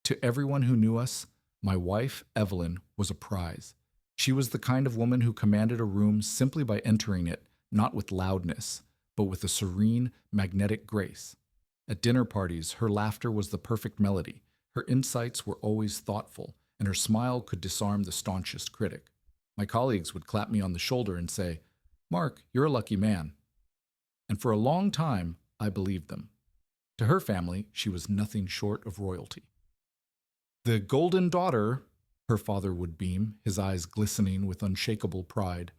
To everyone who knew us, my wife, Evelyn, was a prize. She was the kind of woman who commanded a room simply by entering it, not with loudness, but with a serene, magnetic grace. At dinner parties, her laughter was the perfect melody. Her insights were always thoughtful, and her smile could disarm the staunchest critic. My colleagues would clap me on the shoulder and say, "Mark, you're a lucky man." And for a long time, I believed them. To her family, she was nothing short of royalty. "The golden daughter," her father would beam, his eyes glistening with unshakable pride.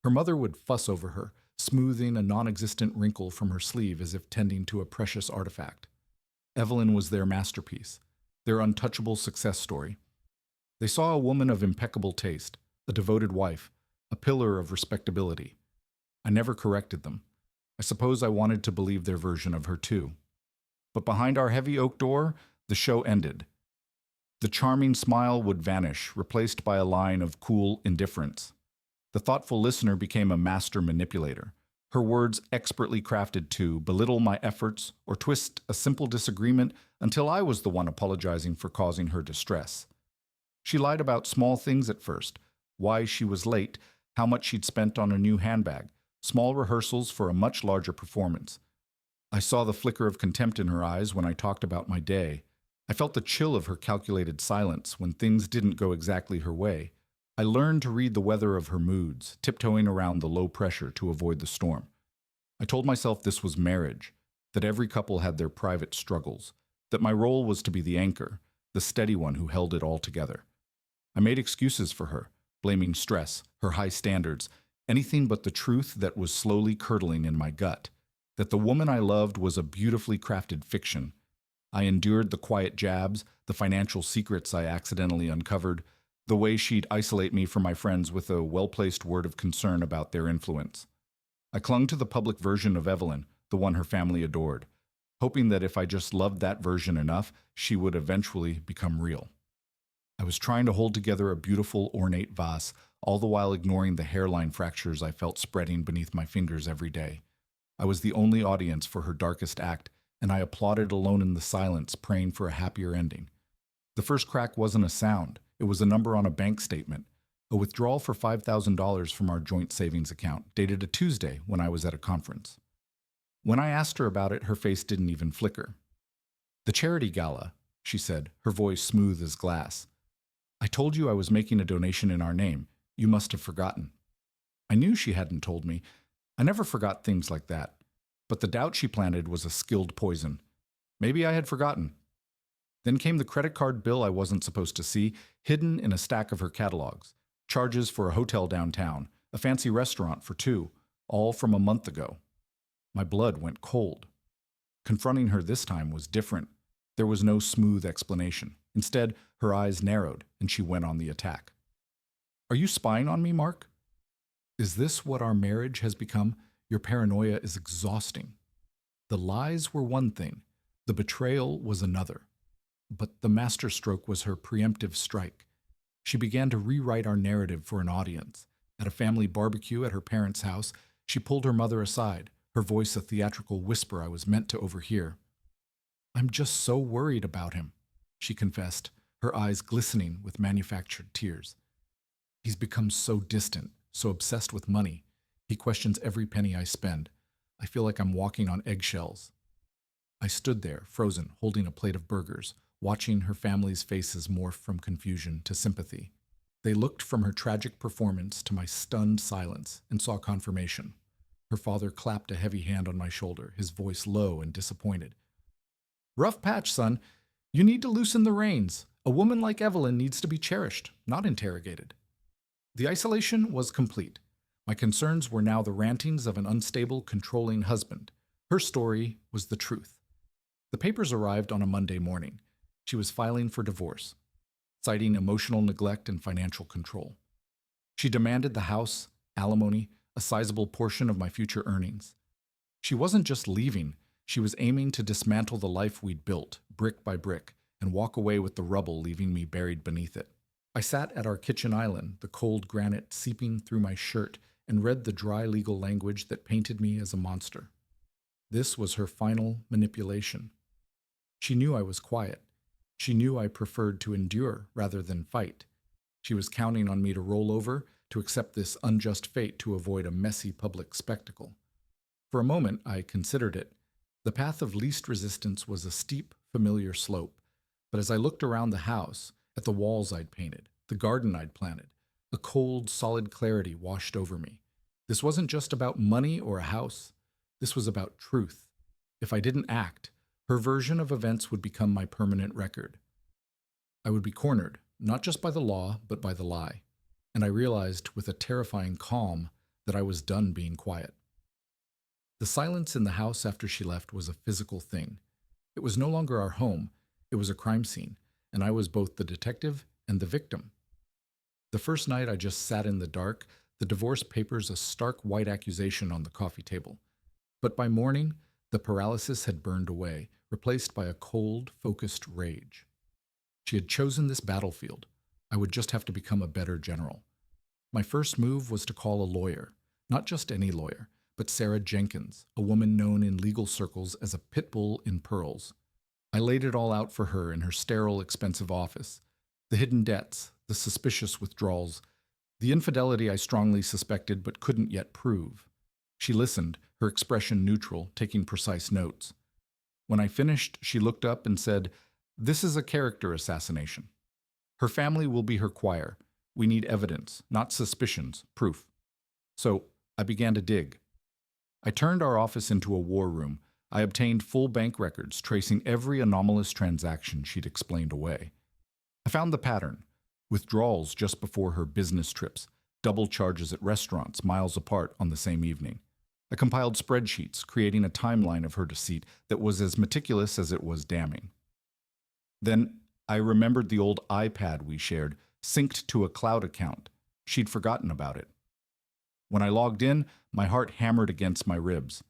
Her mother would fuss over her, smoothing a non-existent wrinkle from her sleeve as if tending to a precious artifact. Evelyn was their masterpiece, their untouchable success story. They saw a woman of impeccable taste, a devoted wife, a pillar of respectability. I never corrected them. I suppose I wanted to believe their version of her too. But behind our heavy oak door, the show ended. The charming smile would vanish, replaced by a line of cool indifference. The thoughtful listener became a master manipulator, her words expertly crafted to belittle my efforts or twist a simple disagreement until I was the one apologizing for causing her distress. She lied about small things at first, why she was late, how much she'd spent on a new handbag, small rehearsals for a much larger performance. I saw the flicker of contempt in her eyes when I talked about my day. I felt the chill of her calculated silence when things didn't go exactly her way. I learned to read the weather of her moods, tiptoeing around the low pressure to avoid the storm. I told myself this was marriage, that every couple had their private struggles, that my role was to be the anchor, the steady one who held it all together. I made excuses for her, blaming stress, her high standards, anything but the truth that was slowly curdling in my gut, that the woman I loved was a beautifully crafted fiction. I endured the quiet jabs, the financial secrets I accidentally uncovered, the way she'd isolate me from my friends with a well-placed word of concern about their influence. I clung to the public version of Evelyn, the one her family adored, hoping that if I just loved that version enough, she would eventually become real. I was trying to hold together a beautiful, ornate vase, all the while ignoring the hairline fractures I felt spreading beneath my fingers every day. I was the only audience for her darkest act, and I applauded alone in the silence, praying for a happier ending. The first crack wasn't a sound. It was a number on a bank statement, a withdrawal for $5,000 from our joint savings account, dated a Tuesday when I was at a conference. When I asked her about it, her face didn't even flicker. "The charity gala," she said, her voice smooth as glass. "I told you I was making a donation in our name. You must have forgotten." I knew she hadn't told me. I never forgot things like that. But the doubt she planted was a skilled poison. Maybe I had forgotten. Then came the credit card bill I wasn't supposed to see, hidden in a stack of her catalogs. Charges for a hotel downtown, a fancy restaurant for two, all from a month ago. My blood went cold. Confronting her this time was different. There was no smooth explanation. Instead, her eyes narrowed, and she went on the attack. "Are you spying on me, Mark? Is this what our marriage has become? Your paranoia is exhausting." The lies were one thing. The betrayal was another. But the masterstroke was her preemptive strike. She began to rewrite our narrative for an audience. At a family barbecue at her parents' house, she pulled her mother aside, her voice a theatrical whisper I was meant to overhear. "I'm just so worried about him," she confessed, her eyes glistening with manufactured tears. "He's become so distant, so obsessed with money. He questions every penny I spend. I feel like I'm walking on eggshells." I stood there, frozen, holding a plate of burgers, watching her family's faces morph from confusion to sympathy. They looked from her tragic performance to my stunned silence and saw confirmation. Her father clapped a heavy hand on my shoulder, his voice low and disappointed. "Rough patch, son. You need to loosen the reins. A woman like Evelyn needs to be cherished, not interrogated." The isolation was complete. My concerns were now the rantings of an unstable, controlling husband. Her story was the truth. The papers arrived on a Monday morning. She was filing for divorce, citing emotional neglect and financial control. She demanded the house, alimony, a sizable portion of my future earnings. She wasn't just leaving, she was aiming to dismantle the life we'd built, brick by brick, and walk away with the rubble, leaving me buried beneath it. I sat at our kitchen island, the cold granite seeping through my shirt, and read the dry legal language that painted me as a monster. This was her final manipulation. She knew I was quiet. She knew I preferred to endure rather than fight. She was counting on me to roll over, to accept this unjust fate to avoid a messy public spectacle. For a moment, I considered it. The path of least resistance was a steep, familiar slope, but as I looked around the house, at the walls I'd painted, the garden I'd planted, a cold, solid clarity washed over me. This wasn't just about money or a house. This was about truth. If I didn't act, her version of events would become my permanent record. I would be cornered, not just by the law, but by the lie. And I realized with a terrifying calm that I was done being quiet. The silence in the house after she left was a physical thing. It was no longer our home, it was a crime scene, and I was both the detective and the victim. The first night I just sat in the dark, the divorce papers a stark white accusation on the coffee table. But by morning, the paralysis had burned away, replaced by a cold, focused rage. She had chosen this battlefield. I would just have to become a better general. My first move was to call a lawyer, not just any lawyer, but Sarah Jenkins, a woman known in legal circles as a pit bull in pearls. I laid it all out for her in her sterile, expensive office. The hidden debts, the suspicious withdrawals, the infidelity I strongly suspected but couldn't yet prove. She listened, her expression neutral, taking precise notes. When I finished, she looked up and said, "This is a character assassination. Her family will be her choir. We need evidence, not suspicions, proof." So I began to dig. I turned our office into a war room. I obtained full bank records tracing every anomalous transaction she'd explained away. I found the pattern: withdrawals just before her business trips, double charges at restaurants miles apart on the same evening. I compiled spreadsheets, creating a timeline of her deceit that was as meticulous as it was damning. Then I remembered the old iPad we shared, synced to a cloud account. She'd forgotten about it. When I logged in, my heart hammered against my ribs.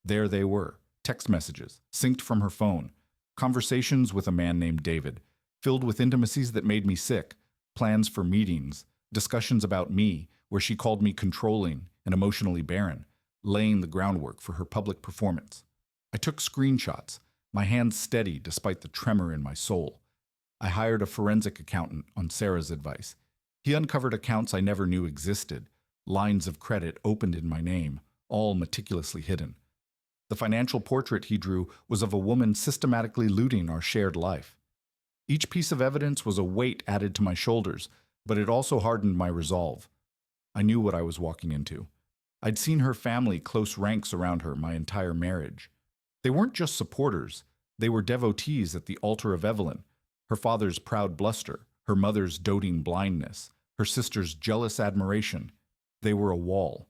There they were, text messages, synced from her phone, conversations with a man named David, filled with intimacies that made me sick, plans for meetings, discussions about me, where she called me controlling and emotionally barren, laying the groundwork for her public performance. I took screenshots, my hands steady despite the tremor in my soul. I hired a forensic accountant on Sarah's advice. He uncovered accounts I never knew existed, lines of credit opened in my name, all meticulously hidden. The financial portrait he drew was of a woman systematically looting our shared life. Each piece of evidence was a weight added to my shoulders, but it also hardened my resolve. I knew what I was walking into. I'd seen her family close ranks around her my entire marriage. They weren't just supporters, they were devotees at the altar of Evelyn, her father's proud bluster, her mother's doting blindness, her sister's jealous admiration. They were a wall.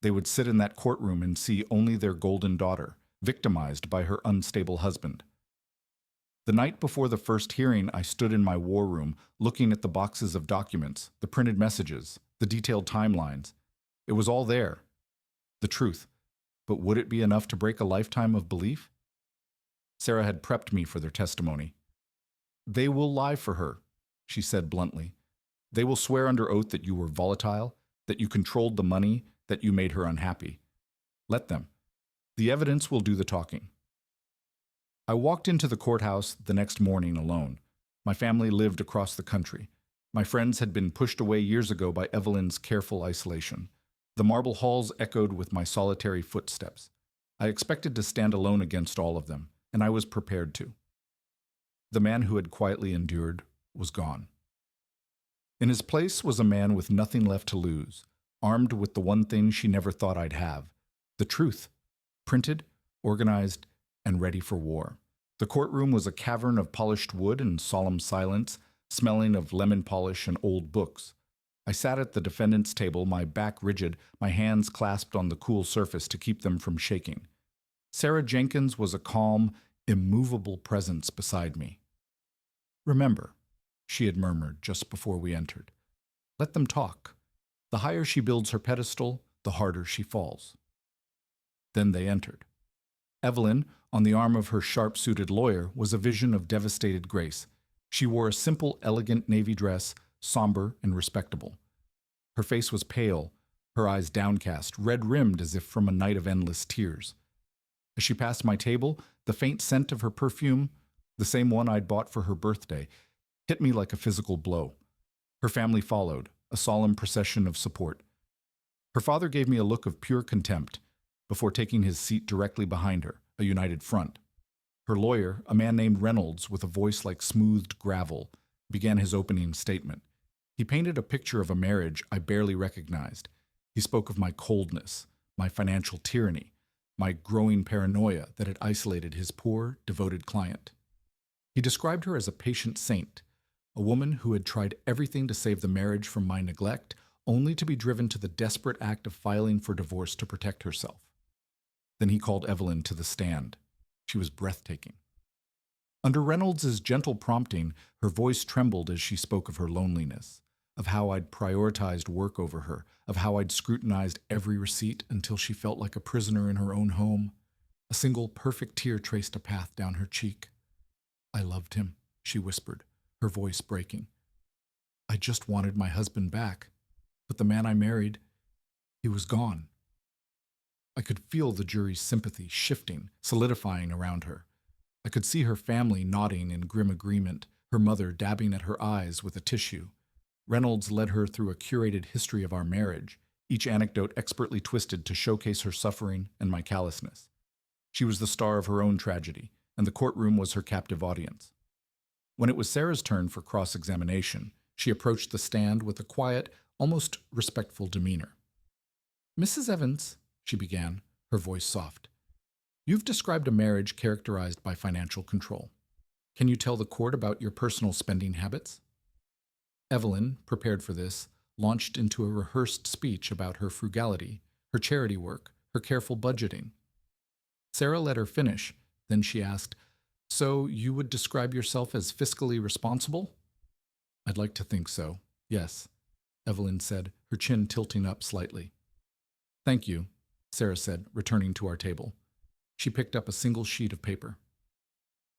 They would sit in that courtroom and see only their golden daughter, victimized by her unstable husband. The night before the first hearing, I stood in my war room, looking at the boxes of documents, the printed messages, the detailed timelines. It was all there. The truth. But would it be enough to break a lifetime of belief? Sarah had prepped me for their testimony. "They will lie for her," she said bluntly. "They will swear under oath that you were volatile, that you controlled the money, that you made her unhappy. Let them. The evidence will do the talking." I walked into the courthouse the next morning alone. My family lived across the country. My friends had been pushed away years ago by Evelyn's careful isolation. The marble halls echoed with my solitary footsteps. I expected to stand alone against all of them, and I was prepared to. The man who had quietly endured was gone. In his place was a man with nothing left to lose, armed with the one thing she never thought I'd have: the truth, printed, organized, and ready for war. The courtroom was a cavern of polished wood and solemn silence, smelling of lemon polish and old books. I sat at the defendant's table, my back rigid, my hands clasped on the cool surface to keep them from shaking. Sarah Jenkins was a calm, immovable presence beside me. "Remember," she had murmured just before we entered, "let them talk. The higher she builds her pedestal, the harder she falls." Then they entered. Evelyn, on the arm of her sharp-suited lawyer, was a vision of devastated grace. She wore a simple, elegant navy dress, somber and respectable. Her face was pale, her eyes downcast, red-rimmed as if from a night of endless tears. As she passed my table, the faint scent of her perfume the same one I'd bought for her birthday, hit me like a physical blow. Her family followed, a solemn procession of support. Her father gave me a look of pure contempt before taking his seat directly behind her, a united front. Her lawyer, a man named Reynolds with a voice like smoothed gravel, began his opening statement. He painted a picture of a marriage I barely recognized. He spoke of my coldness, my financial tyranny, my growing paranoia that had isolated his poor, devoted client. He described her as a patient saint, a woman who had tried everything to save the marriage from my neglect, only to be driven to the desperate act of filing for divorce to protect herself. Then he called Evelyn to the stand. She was breathtaking. Under Reynolds's gentle prompting, her voice trembled as she spoke of her loneliness, of how I'd prioritized work over her, of how I'd scrutinized every receipt until she felt like a prisoner in her own home. A single perfect tear traced a path down her cheek. I loved him, she whispered, her voice breaking. I just wanted my husband back, but the man I married, he was gone. I could feel the jury's sympathy shifting, solidifying around her. I could see her family nodding in grim agreement, her mother dabbing at her eyes with a tissue. Reynolds led her through a curated history of our marriage, each anecdote expertly twisted to showcase her suffering and my callousness. She was the star of her own tragedy, and the courtroom was her captive audience. When it was Sarah's turn for cross-examination, she approached the stand with a quiet, almost respectful demeanor. Mrs. Evans, she began, her voice soft, you've described a marriage characterized by financial control. Can you tell the court about your personal spending habits? Evelyn, prepared for this, launched into a rehearsed speech about her frugality, her charity work, her careful budgeting. Sarah let her finish, then she asked, so you would describe yourself as fiscally responsible? I'd like to think so, yes, Evelyn said, her chin tilting up slightly. Thank you, Sarah said, returning to our table. She picked up a single sheet of paper.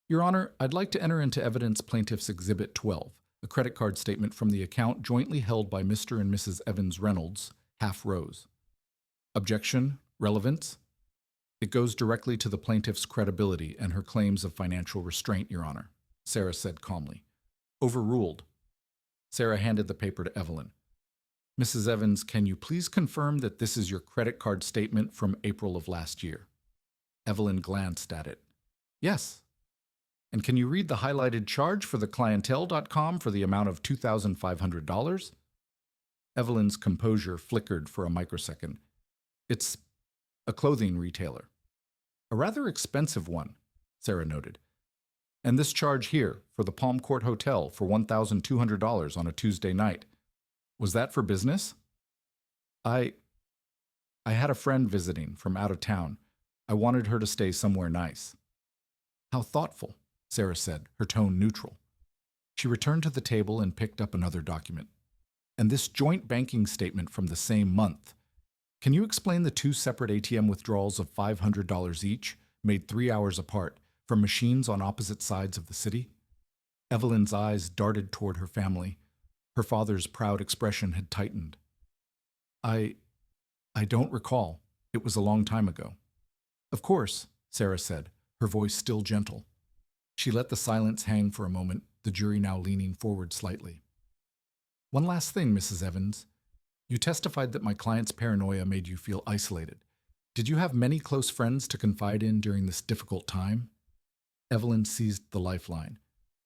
Your Honor, I'd like to enter into evidence Plaintiff's Exhibit 12, a credit card statement from the account jointly held by Mr. and Mrs. Evans Reynolds, half rose. Objection, relevance? It goes directly to the plaintiff's credibility and her claims of financial restraint, Your Honor, Sarah said calmly. Overruled. Sarah handed the paper to Evelyn. Mrs. Evans, can you please confirm that this is your credit card statement from April of last year? Evelyn glanced at it. Yes. And can you read the highlighted charge for the clientele.com for the amount of $2,500? Evelyn's composure flickered for a microsecond. It's a clothing retailer. A rather expensive one, Sarah noted. And this charge here for the Palm Court Hotel for $1,200 on a Tuesday night. Was that for business? I had a friend visiting from out of town. I wanted her to stay somewhere nice. How thoughtful, Sarah said, her tone neutral. She returned to the table and picked up another document. And this joint banking statement from the same month. Can you explain the two separate ATM withdrawals of $500 each, made 3 hours apart, from machines on opposite sides of the city? Evelyn's eyes darted toward her family. Her father's proud expression had tightened. I don't recall. It was a long time ago. Of course, Sarah said, her voice still gentle. She let the silence hang for a moment, the jury now leaning forward slightly. One last thing, Mrs. Evans. You testified that my client's paranoia made you feel isolated. Did you have many close friends to confide in during this difficult time? Evelyn seized the lifeline.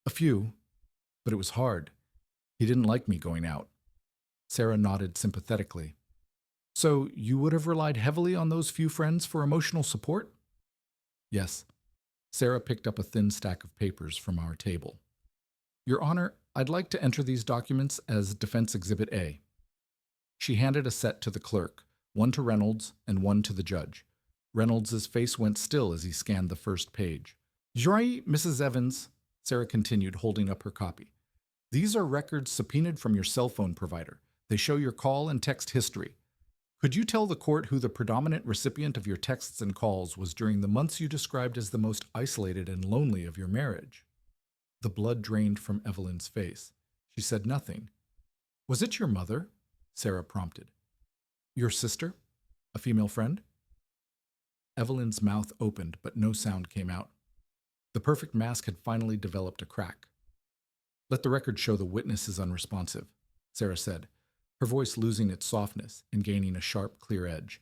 A few, but it was hard. He didn't like me going out. Sarah nodded sympathetically. So you would have relied heavily on those few friends for emotional support? Yes. Sarah picked up a thin stack of papers from our table. Your Honor, I'd like to enter these documents as Defense Exhibit A. She handed a set to the clerk, one to Reynolds and one to the judge. Reynolds's face went still as he scanned the first page. Jury, Mrs. Evans, Sarah continued, holding up her copy. These are records subpoenaed from your cell phone provider. They show your call and text history. Could you tell the court who the predominant recipient of your texts and calls was during the months you described as the most isolated and lonely of your marriage? The blood drained from Evelyn's face. She said nothing. Was it your mother? Sarah prompted. Your sister? A female friend? Evelyn's mouth opened, but no sound came out. The perfect mask had finally developed a crack. Let the record show the witness is unresponsive, Sarah said, her voice losing its softness and gaining a sharp, clear edge.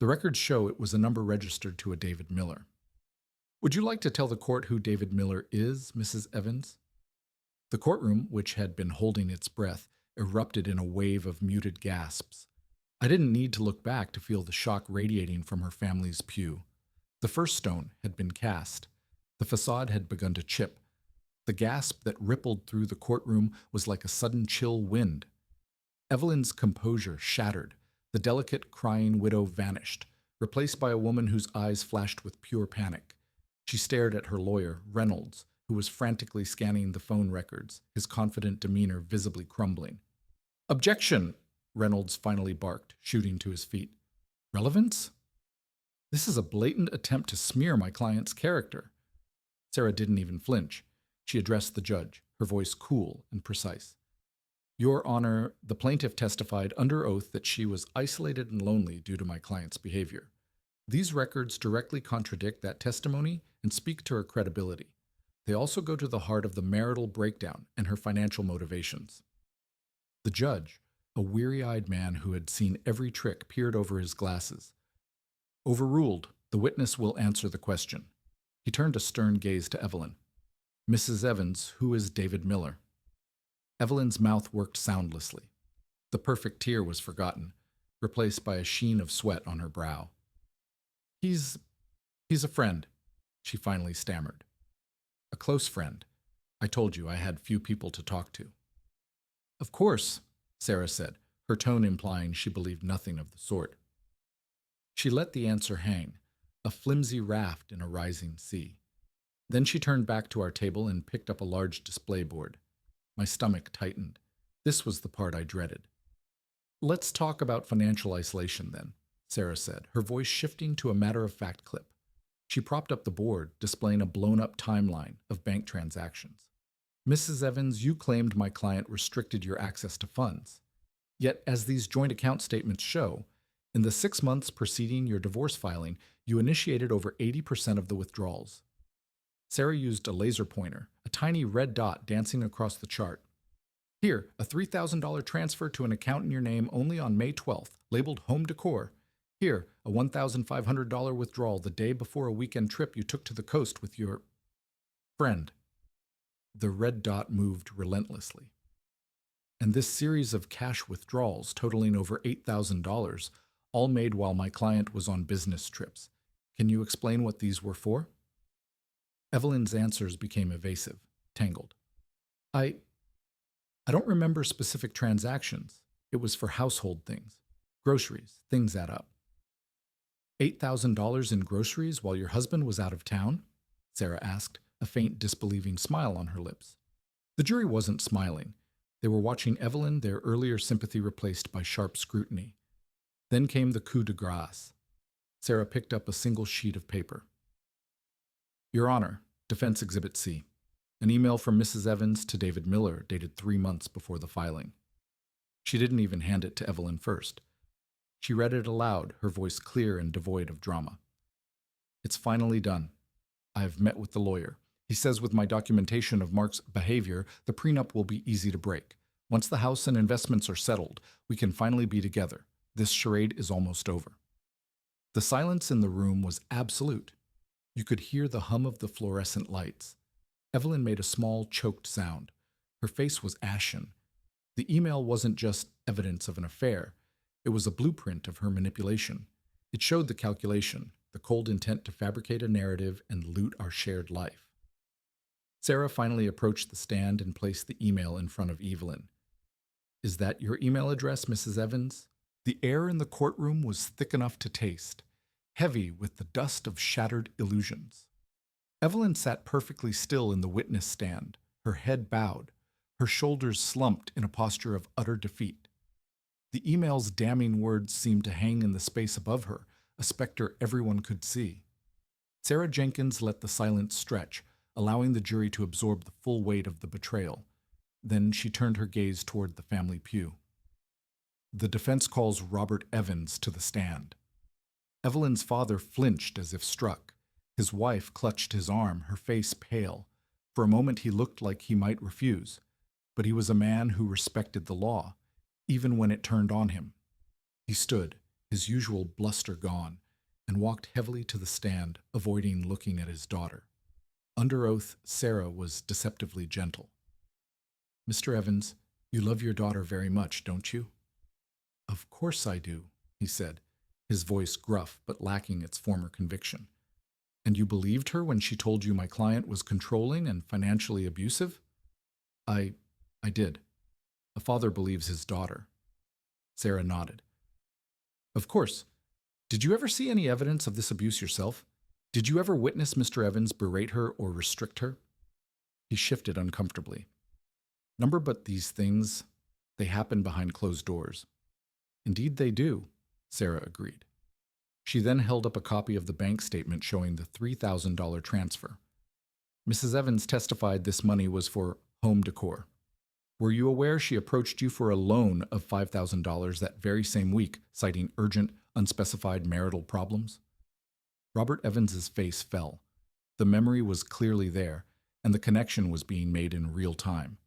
The records show it was a number registered to a David Miller. Would you like to tell the court who David Miller is, Mrs. Evans? The courtroom, which had been holding its breath, erupted in a wave of muted gasps. I didn't need to look back to feel the shock radiating from her family's pew. The first stone had been cast. The facade had begun to chip. The gasp that rippled through the courtroom was like a sudden chill wind. Evelyn's composure shattered. The delicate, crying widow vanished, replaced by a woman whose eyes flashed with pure panic. She stared at her lawyer, Reynolds, who was frantically scanning the phone records, his confident demeanor visibly crumbling. "Objection!" Reynolds finally barked, shooting to his feet. "Relevance? This is a blatant attempt to smear my client's character." Sarah didn't even flinch. She addressed the judge, her voice cool and precise. "Your Honor, the plaintiff testified under oath that she was isolated and lonely due to my client's behavior. These records directly contradict that testimony and speak to her credibility. They also go to the heart of the marital breakdown and her financial motivations." The judge, a weary-eyed man who had seen every trick, peered over his glasses. "Overruled. The witness will answer the question." He turned a stern gaze to Evelyn. "Mrs. Evans, who is David Miller?" Evelyn's mouth worked soundlessly. The perfect tear was forgotten, replaced by a sheen of sweat on her brow. He's a friend," she finally stammered. "A close friend. I told you I had few people to talk to." "Of course," Sarah said, her tone implying she believed nothing of the sort. She let the answer hang, a flimsy raft in a rising sea. Then she turned back to our table and picked up a large display board. My stomach tightened. This was the part I dreaded. "Let's talk about financial isolation, then," Sarah said, her voice shifting to a matter-of-fact clip. She propped up the board, displaying a blown-up timeline of bank transactions. "Mrs. Evans, you claimed my client restricted your access to funds. Yet, as these joint account statements show, in the 6 months preceding your divorce filing, you initiated over 80% of the withdrawals." Sarah used a laser pointer, a tiny red dot dancing across the chart. "Here, a $3,000 transfer to an account in your name only on May 12th, labeled Home Decor. Here, a $1,500 withdrawal the day before a weekend trip you took to the coast with your friend." The red dot moved relentlessly. "And this series of cash withdrawals totaling over $8,000, all made while my client was on business trips. Can you explain what these were for?" Evelyn's answers became evasive, tangled. I don't remember specific transactions. It was for household things. Groceries, things add up." $8,000 in groceries while your husband was out of town?" Sarah asked, a faint disbelieving smile on her lips. The jury wasn't smiling. They were watching Evelyn, their earlier sympathy replaced by sharp scrutiny. Then came the coup de grace. Sarah picked up a single sheet of paper. "Your Honor, Defense Exhibit C. An email from Mrs. Evans to David Miller dated 3 months before the filing." She didn't even hand it to Evelyn first. She read it aloud, her voice clear and devoid of drama. "It's finally done. I have met with the lawyer. He says with my documentation of Mark's behavior, the prenup will be easy to break. Once the house and investments are settled, we can finally be together. This charade is almost over." The silence in the room was absolute. You could hear the hum of the fluorescent lights. Evelyn made a small, choked sound. Her face was ashen. The email wasn't just evidence of an affair. It was a blueprint of her manipulation. It showed the calculation, the cold intent to fabricate a narrative and loot our shared life. Sarah finally approached the stand and placed the email in front of Evelyn. "Is that your email address, Mrs. Evans?" The air in the courtroom was thick enough to taste, heavy with the dust of shattered illusions. Evelyn sat perfectly still in the witness stand, her head bowed, her shoulders slumped in a posture of utter defeat. The email's damning words seemed to hang in the space above her, a specter everyone could see. Sarah Jenkins let the silence stretch, allowing the jury to absorb the full weight of the betrayal. Then she turned her gaze toward the family pew. "The defense calls Robert Evans to the stand." Evelyn's father flinched as if struck. His wife clutched his arm, her face pale. For a moment he looked like he might refuse, but he was a man who respected the law, even when it turned on him. He stood, his usual bluster gone, and walked heavily to the stand, avoiding looking at his daughter. Under oath, Sarah was deceptively gentle. "Mr. Evans, you love your daughter very much, don't you?" "Of course I do," he said, his voice gruff but lacking its former conviction. "And you believed her when she told you my client was controlling and financially abusive?" I did. A father believes his daughter." Sarah nodded. "Of course. Did you ever see any evidence of this abuse yourself? Did you ever witness Mr. Evans berate her or restrict her?" He shifted uncomfortably. "Number but these things, they happen behind closed doors." "Indeed they do," Sarah agreed. She then held up a copy of the bank statement showing the $3,000 transfer. "Mrs. Evans testified this money was for home decor. Were you aware she approached you for a loan of $5,000 that very same week, citing urgent, unspecified marital problems?" Robert Evans's face fell. The memory was clearly there, and the connection was being made in real time.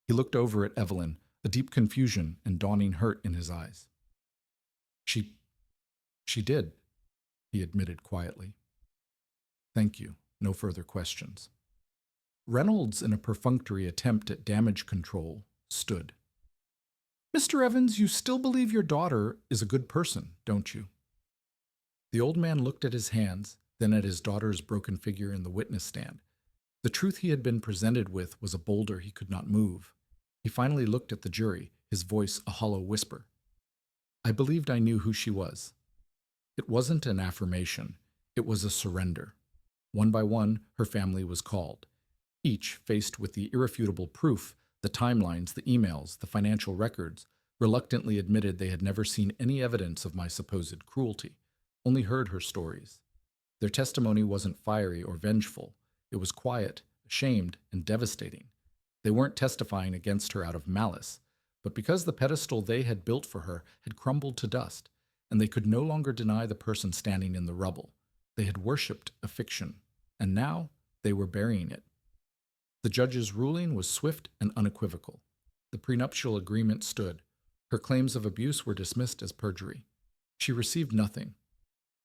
He looked over at Evelyn, a deep confusion and dawning hurt in his eyes. She did," he admitted quietly. "Thank you. No further questions." Reynolds, in a perfunctory attempt at damage control, stood. "Mr. Evans, you still believe your daughter is a good person, don't you?" The old man looked at his hands, then at his daughter's broken figure in the witness stand. The truth he had been presented with was a boulder he could not move. He finally looked at the jury, his voice a hollow whisper. "I believed I knew who she was." It wasn't an affirmation. It was a surrender. One by one, her family was called. Each, faced with the irrefutable proof, the timelines, the emails, the financial records, reluctantly admitted they had never seen any evidence of my supposed cruelty, only heard her stories. Their testimony wasn't fiery or vengeful. It was quiet, ashamed, and devastating. They weren't testifying against her out of malice, but because the pedestal they had built for her had crumbled to dust, and they could no longer deny the person standing in the rubble. They had worshipped a fiction, and now they were burying it. The judge's ruling was swift and unequivocal. The prenuptial agreement stood. Her claims of abuse were dismissed as perjury. She received nothing.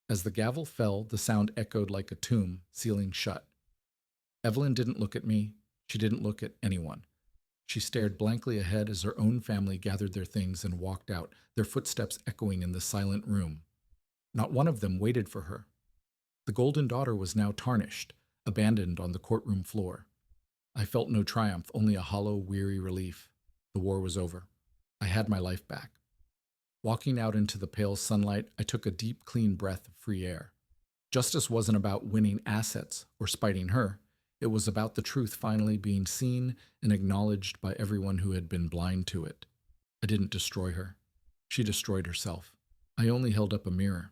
As the gavel fell, the sound echoed like a tomb, sealing shut. Evelyn didn't look at me. She didn't look at anyone. She stared blankly ahead as her own family gathered their things and walked out, their footsteps echoing in the silent room. Not one of them waited for her. The golden daughter was now tarnished, abandoned on the courtroom floor. I felt no triumph, only a hollow, weary relief. The war was over. I had my life back. Walking out into the pale sunlight, I took a deep, clean breath of free air. Justice wasn't about winning assets or spiting her. It was about the truth finally being seen and acknowledged by everyone who had been blind to it. I didn't destroy her. She destroyed herself. I only held up a mirror.